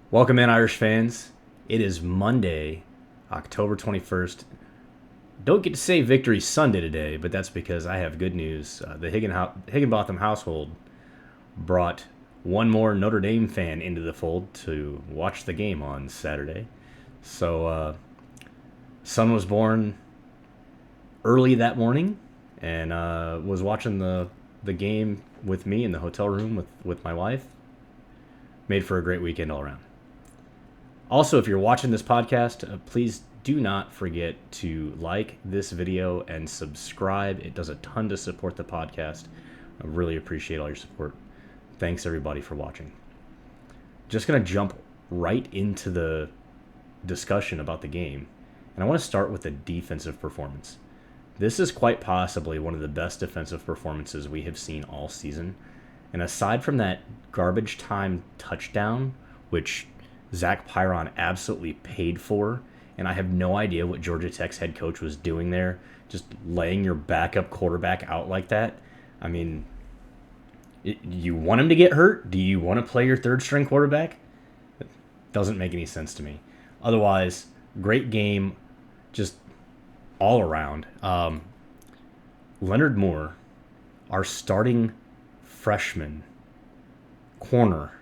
Welcome in, Irish fans. It is Monday, October 21st. Don't get to say Victory Sunday today, but that's because I have good news. The Higginbotham household brought one more Notre Dame fan into the fold to watch the game on Saturday. So, son was born early that morning and was watching the game with me in the hotel room with my wife. Made for a great weekend all around. Also, if you're watching this podcast, please do not forget to like this video and subscribe. It does a ton to support the podcast. I really appreciate all your support. Thanks, everybody, for watching. Just going to jump right into the discussion about the game. And I want to start with the defensive performance. This is quite possibly one of the best defensive performances we have seen all season. And aside from that garbage time touchdown, which Zach Pyron absolutely paid for, and I have no idea what Georgia Tech's head coach was doing there, just laying your backup quarterback out like that. I mean, you want him to get hurt? Do you want to play your third string quarterback? It doesn't make any sense to me. Otherwise, great game, just all around. Leonard Moore, our starting freshman corner,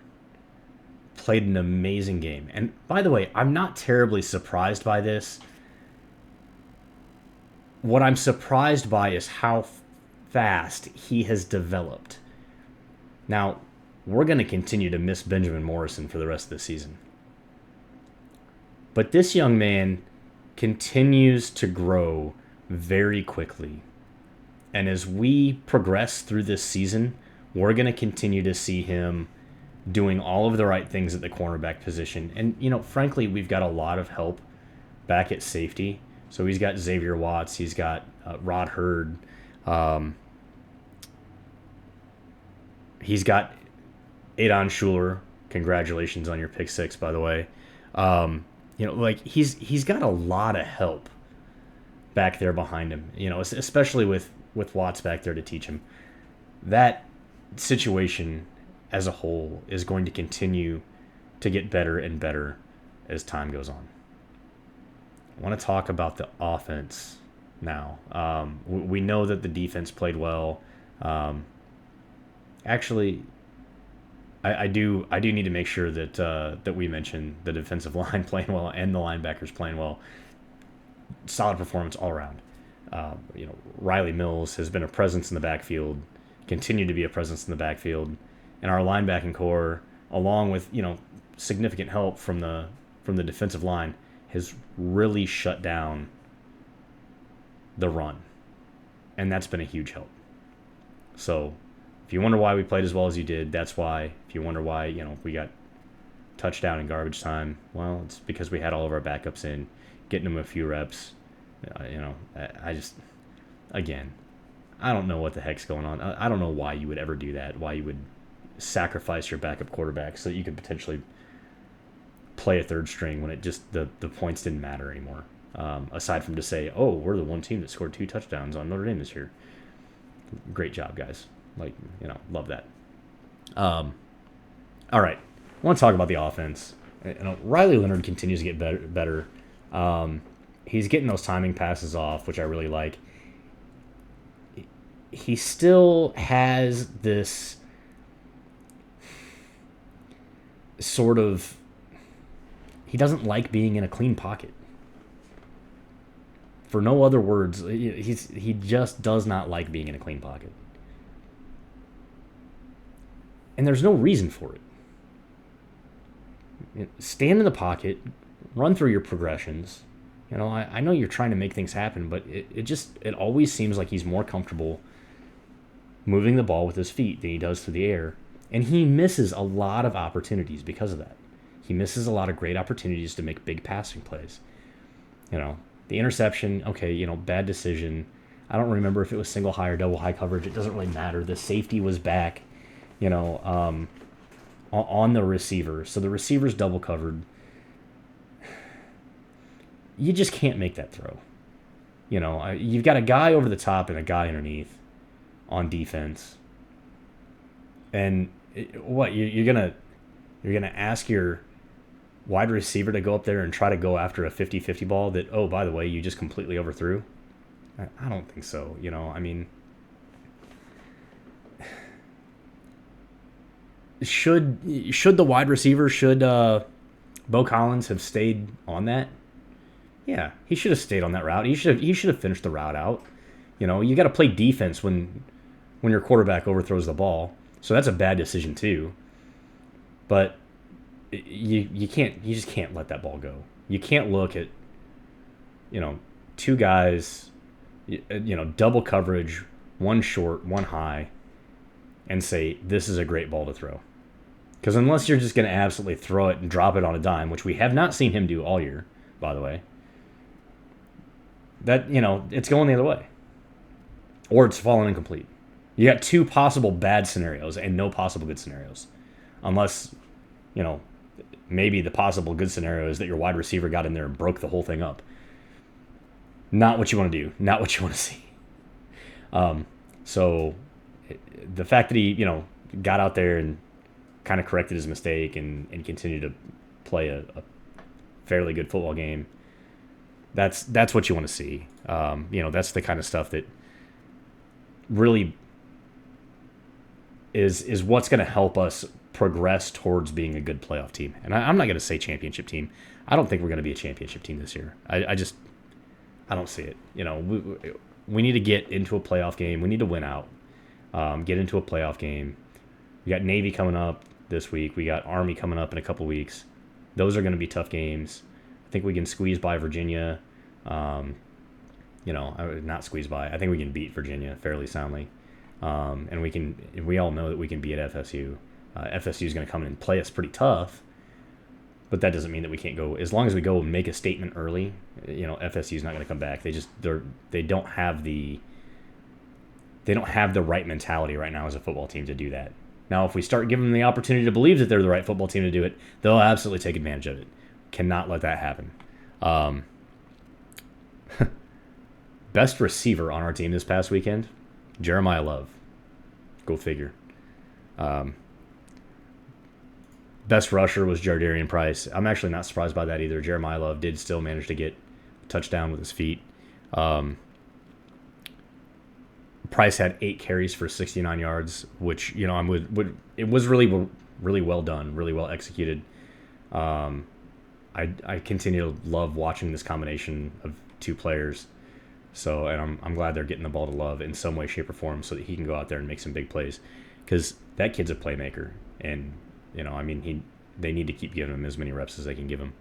played an amazing game. And by the way, I'm not terribly surprised by this. What I'm surprised by is how fast he has developed. Now, we're going to continue to miss Benjamin Morrison for the rest of the season. But this young man continues to grow very quickly. And as we progress through this season, we're going to continue to see him doing all of the right things at the cornerback position. And, frankly, we've got a lot of help back at safety. So he's got Xavier Watts. He's got Rod Hurd. He's got Adon Schuler. Congratulations on your pick six, by the way. He's got a lot of help back there behind him, especially with Watts back there to teach him. That situation as a whole is going to continue to get better and better as time goes on. I want to talk about the offense now. We know that the defense played well. Actually, I do need to make sure that we mention the defensive line playing well and the linebackers playing well. Solid performance all around. Riley Mills has been a presence in the backfield, continued to be a presence in the backfield. And our linebacking core, along with significant help from the defensive line, has really shut down the run, and that's been a huge help. So, if you wonder why we played as well as you did, that's why. If you wonder why we got touchdown in garbage time, well, it's because we had all of our backups in, getting them a few reps. I just, again, I don't know what the heck's going on. I don't know why you would ever do that. Why you would sacrifice your backup quarterback so that you could potentially play a third string when it just the points didn't matter anymore. Aside from to say, oh, we're the one team that scored 2 touchdowns on Notre Dame this year. Great job, guys. Love that. All right. I want to talk about the offense. Riley Leonard continues to get better. He's getting those timing passes off, which I really like. He still has this sort of, he doesn't like being in a clean pocket. For no other words, he just does not like being in a clean pocket. And there's no reason for it. Stand in the pocket, run through your progressions. I know you're trying to make things happen, but it always seems like he's more comfortable moving the ball with his feet than he does through the air. And he misses a lot of opportunities because of that. He misses a lot of great opportunities to make big passing plays. The interception, okay, bad decision. I don't remember if it was single high or double high coverage. It doesn't really matter. The safety was back, on the receiver. So the receiver's double covered. You just can't make that throw. You've got a guy over the top and a guy underneath on defense. And what you're gonna ask your wide receiver to go up there and try to go after a 50-50 ball that, oh, by the way, you just completely overthrew? I don't think so. I mean, should the wide receiver, should Bo Collins have stayed on that? Yeah, he should have stayed on that route. He should have finished the route out. You got to play defense when your quarterback overthrows the ball. So that's a bad decision too. But you just can't let that ball go. You can't look at two guys, double coverage, one short, one high, and say this is a great ball to throw. Because unless you're just going to absolutely throw it and drop it on a dime, which we have not seen him do all year, by the way, that it's going the other way, or it's falling incomplete. You got two possible bad scenarios and no possible good scenarios, unless maybe the possible good scenario is that your wide receiver got in there and broke the whole thing up. Not what you want to do. Not what you want to see. So the fact that he, got out there and kind of corrected his mistake and continued to play a fairly good football game, that's what you want to see. That's the kind of stuff that really is what's going to help us progress towards being a good playoff team. And I'm not going to say championship team. I don't think we're going to be a championship team this year. I don't see it. We need to get into a playoff game. We need to win out. Get into a playoff game. We got Navy coming up this week. We got Army coming up in a couple weeks. Those are going to be tough games. I think we can squeeze by Virginia. Not squeeze by. I think we can beat Virginia fairly soundly. And we all know that we can beat FSU. FSU is going to come in and play us pretty tough, but that doesn't mean that we can't go. As long as we go and make a statement early, FSU is not going to come back. They don't have the right mentality right now as a football team to do that. Now, if we start giving them the opportunity to believe that they're the right football team to do it, they'll absolutely take advantage of it. Cannot let that happen. Best receiver on our team this past weekend, Jeremiah Love. Go figure. Best rusher was Jardarian Price. I'm actually not surprised by that either. Jeremiah Love did still manage to get a touchdown with his feet. Price had 8 carries for 69 yards, which it was really well done, really well executed. I continue to love watching this combination of two players. So, and I'm glad they're getting the ball to Love in some way, shape, or form so that he can go out there and make some big plays, because that kid's a playmaker, and they need to keep giving him as many reps as they can give him.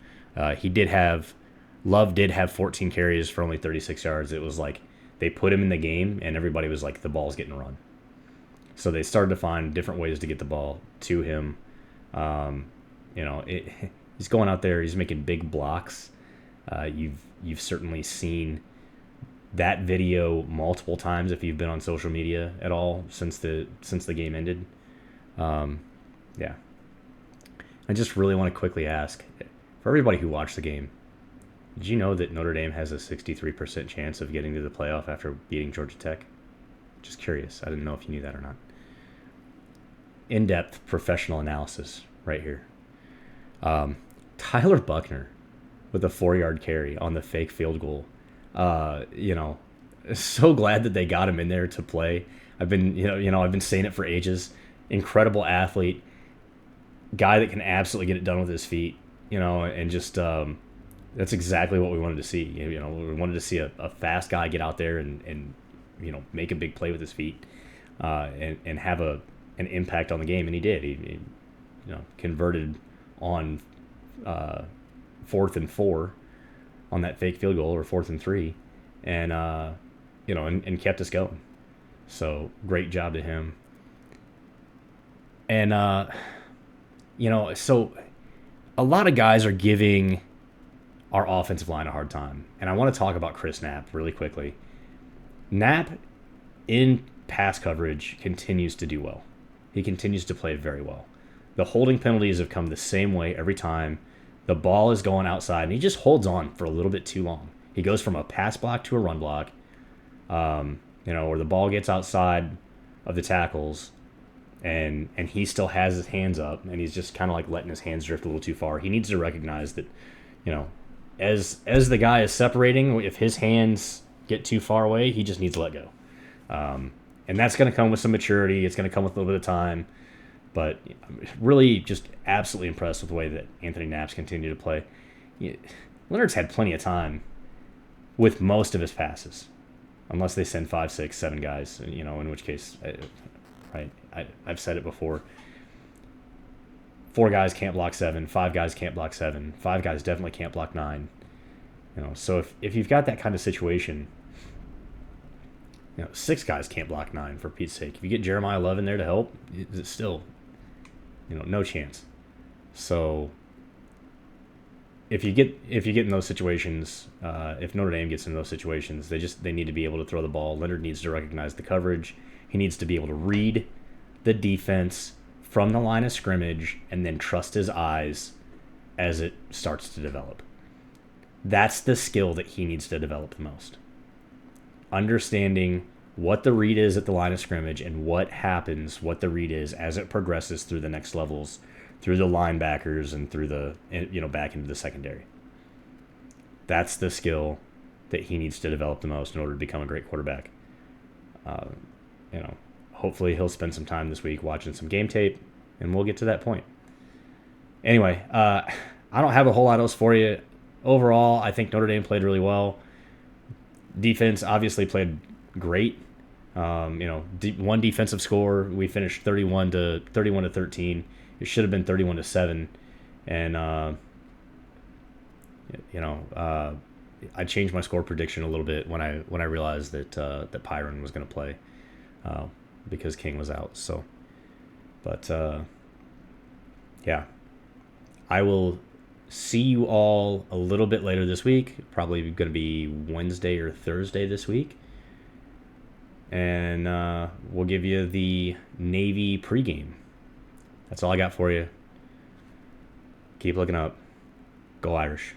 Love did have 14 carries for only 36 yards. It was like they put him in the game, and everybody was like, the ball's getting run. So they started to find different ways to get the ball to him. He's going out there. He's making big blocks. You've certainly seen that video multiple times if you've been on social media at all since the game ended. Yeah. I just really want to quickly ask, for everybody who watched the game, did you know that Notre Dame has a 63% chance of getting to the playoff after beating Georgia Tech? Just curious. I didn't know if you knew that or not. In-depth professional analysis right here. Tyler Buckner with a 4-yard carry on the fake field goal. So glad that they got him in there to play. I've been saying it for ages. Incredible athlete, guy that can absolutely get it done with his feet. And just that's exactly what we wanted to see. We wanted to see a fast guy get out there and make a big play with his feet, and have an impact on the game, and he did. He converted on 4th and 4 on that fake field goal, or 4th and 3, and and kept us going. So great job to him. And so a lot of guys are giving our offensive line a hard time, and I want to talk about Chris Knapp really quickly. Knapp in pass coverage continues to do well. He continues to play very well. The holding penalties have come the same way every time. The ball is going outside, and he just holds on for a little bit too long. He goes from a pass block to a run block, where the ball gets outside of the tackles, and he still has his hands up, and he's just kind of like letting his hands drift a little too far. He needs to recognize that, you know, as the guy is separating, if his hands get too far away, he just needs to let go. And that's going to come with some maturity. It's going to come with a little bit of time. But I'm really just absolutely impressed with the way that Anthony Knapp's continued to play. Leonard's had plenty of time with most of his passes, unless they send 5, 6, 7 guys. In which case, right? I've said it before. 4 guys can't block 7. 5 guys can't block 7. 5 guys definitely can't block 9. So if you've got that kind of situation, 6 guys can't block 9 for Pete's sake. If you get Jeremiah Love in there to help, it's still, no chance. So if you get in those situations, if Notre Dame gets in those situations, they need to be able to throw the ball. Leonard needs to recognize the coverage. He needs to be able to read the defense from the line of scrimmage and then trust his eyes as it starts to develop. That's the skill that he needs to develop the most. Understanding what the read is at the line of scrimmage and what the read is as it progresses through the next levels, through the linebackers and through the, back into the secondary. That's the skill that he needs to develop the most in order to become a great quarterback. Hopefully he'll spend some time this week watching some game tape, and we'll get to that point. Anyway, I don't have a whole lot else for you. Overall, I think Notre Dame played really well. Defense obviously played great. One defensive score. We finished 31 to 13. It should have been 31 to 7, and I changed my score prediction a little bit when I realized that Pyron was going to play because King was out. So, but yeah, I will see you all a little bit later this week. Probably going to be Wednesday or Thursday this week. And we'll give you the Navy pregame. That's all I got for you. Keep looking up. Go Irish.